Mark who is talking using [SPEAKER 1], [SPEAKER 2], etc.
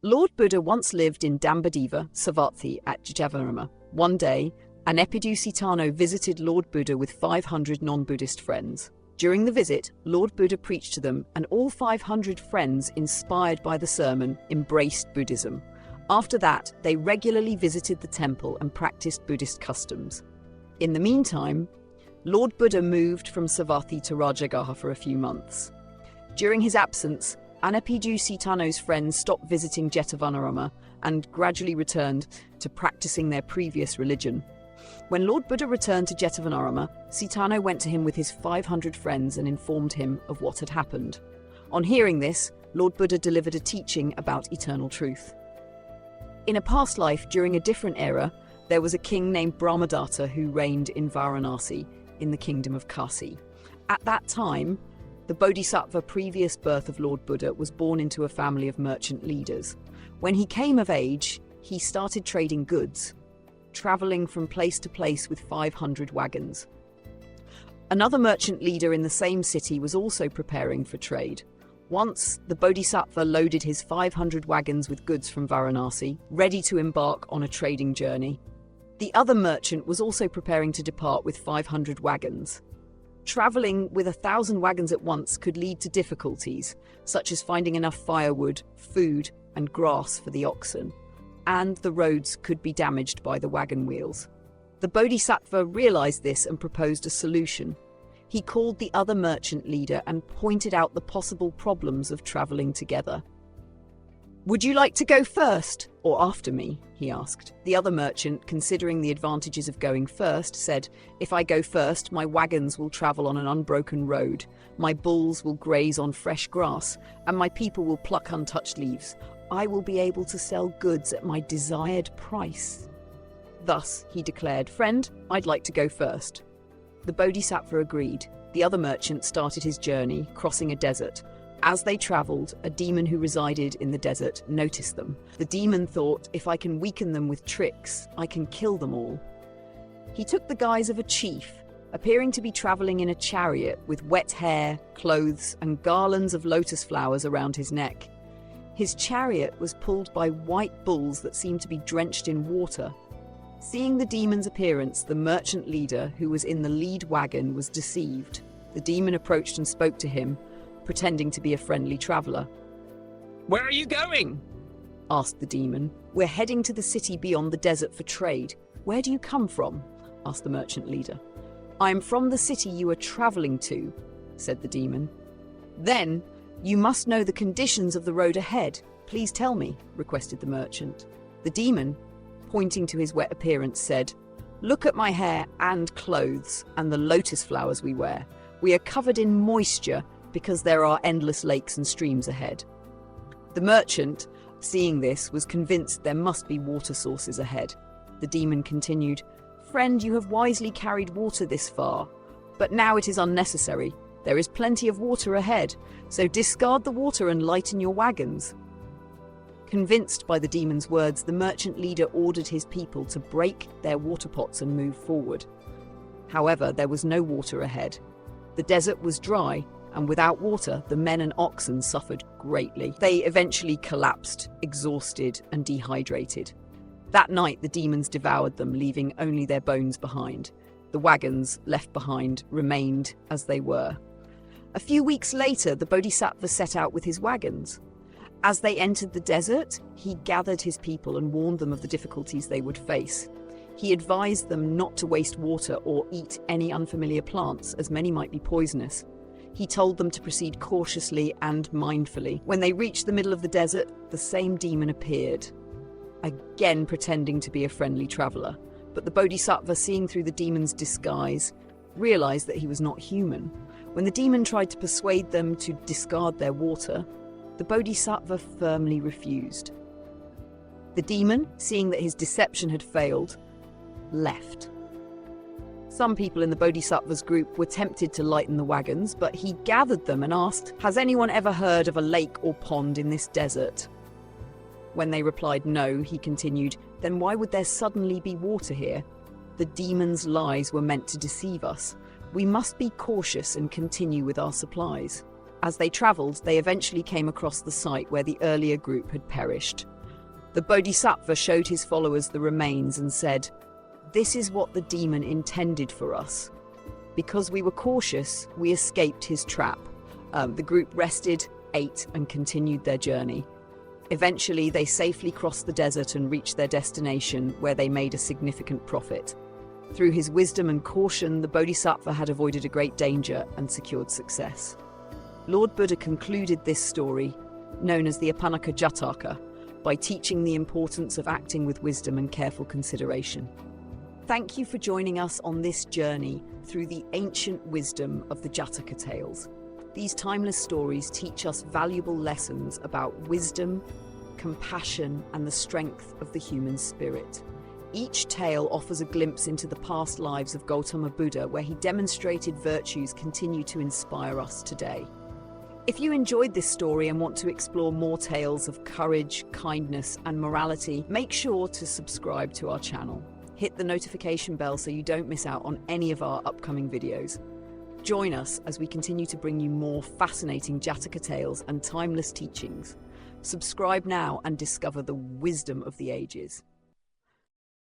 [SPEAKER 1] Lord Buddha once lived in Dambadiva, Savatthi at Jetavanarama. One day, Anepidu Sitano visited Lord Buddha with 500 non-Buddhist friends. During the visit, Lord Buddha preached to them, and all 500 friends, inspired by the sermon, embraced Buddhism. After that, they regularly visited the temple and practiced Buddhist customs. In the meantime, Lord Buddha moved from Savatthi to Rajagaha for a few months. During his absence, Anepidu Sitano's friends stopped visiting Jetavanarama and gradually returned to practicing their previous religion. When Lord Buddha returned to Jetavanarama, Sitano went to him with his 500 friends and informed him of what had happened. On hearing this, Lord Buddha delivered a teaching about eternal truth. In a past life, during a different era, there was a king named Brahmadatta who reigned in Varanasi, in the kingdom of Kasi. At that time, the Bodhisattva previous birth of Lord Buddha was born into a family of merchant leaders. When he came of age, he started trading goods, traveling from place to place with 500 wagons. Another merchant leader in the same city was also preparing for trade. Once, the Bodhisattva loaded his 500 wagons with goods from Varanasi, ready to embark on a trading journey. The other merchant was also preparing to depart with 500 wagons. Traveling with 1,000 wagons at once could lead to difficulties, such as finding enough firewood, food, and grass for the oxen, and the roads could be damaged by the wagon wheels. The Bodhisattva realized this and proposed a solution. He called the other merchant leader and pointed out the possible problems of traveling together. "Would you like to go first, or after me?" he asked. The other merchant, considering the advantages of going first, said, "If I go first, my wagons will travel on an unbroken road, my bulls will graze on fresh grass, and my people will pluck untouched leaves. I will be able to sell goods at my desired price." Thus, he declared, "Friend, I'd like to go first." The Bodhisattva agreed. The other merchant started his journey, crossing a desert. As they travelled, a demon who resided in the desert noticed them. The demon thought, "If I can weaken them with tricks, I can kill them all." He took the guise of a chief, appearing to be travelling in a chariot with wet hair, clothes, and garlands of lotus flowers around his neck. His chariot was pulled by white bulls that seemed to be drenched in water. Seeing the demon's appearance, the merchant leader, who was in the lead wagon, was deceived. The demon approached and spoke to him, pretending to be a friendly traveller. "Where are you going?" asked the demon. "We're heading to the city beyond the desert for trade." "Where do you come from?" asked the merchant leader. "I am from the city you are travelling to," said the demon. "Then, you must know the conditions of the road ahead. Please tell me," requested the merchant. The demon, pointing to his wet appearance, said, "Look at my hair and clothes and the lotus flowers we wear. We are covered in moisture because there are endless lakes and streams ahead." The merchant, seeing this, was convinced there must be water sources ahead. The demon continued, "Friend, you have wisely carried water this far, but now it is unnecessary. There is plenty of water ahead, so discard the water and lighten your wagons." Convinced by the demon's words, the merchant leader ordered his people to break their water pots and move forward. However, there was no water ahead. The desert was dry, and without water, the men and oxen suffered greatly. They eventually collapsed, exhausted and dehydrated. That night, the demons devoured them, leaving only their bones behind. The wagons left behind remained as they were. A few weeks later, the Bodhisattva set out with his wagons. As they entered the desert, he gathered his people and warned them of the difficulties they would face. He advised them not to waste water or eat any unfamiliar plants, as many might be poisonous. He told them to proceed cautiously and mindfully. When they reached the middle of the desert, the same demon appeared, again pretending to be a friendly traveller. But the Bodhisattva, seeing through the demon's disguise, realised that he was not human. When the demon tried to persuade them to discard their water, the Bodhisattva firmly refused. The demon, seeing that his deception had failed, left. Some people in the Bodhisattva's group were tempted to lighten the wagons, but he gathered them and asked, "Has anyone ever heard of a lake or pond in this desert?" When they replied no, he continued, "Then why would there suddenly be water here? The demon's lies were meant to deceive us. We must be cautious and continue with our supplies." As they travelled, they eventually came across the site where the earlier group had perished. The Bodhisattva showed his followers the remains and said, "This is what the demon intended for us. Because we were cautious, we escaped his trap." The group rested, ate, and continued their journey. Eventually, they safely crossed the desert and reached their destination, where they made a significant profit. Through his wisdom and caution, the Bodhisattva had avoided a great danger and secured success. Lord Buddha concluded this story, known as the Apannaka Jataka, by teaching the importance of acting with wisdom and careful consideration. Thank you for joining us on this journey through the ancient wisdom of the Jataka tales. These timeless stories teach us valuable lessons about wisdom, compassion, and the strength of the human spirit. Each tale offers a glimpse into the past lives of Gautama Buddha, where he demonstrated virtues continue to inspire us today. If you enjoyed this story and want to explore more tales of courage, kindness, and morality, make sure to subscribe to our channel. Hit the notification bell so you don't miss out on any of our upcoming videos. Join us as we continue to bring you more fascinating Jataka tales and timeless teachings. Subscribe now and discover the wisdom of the ages.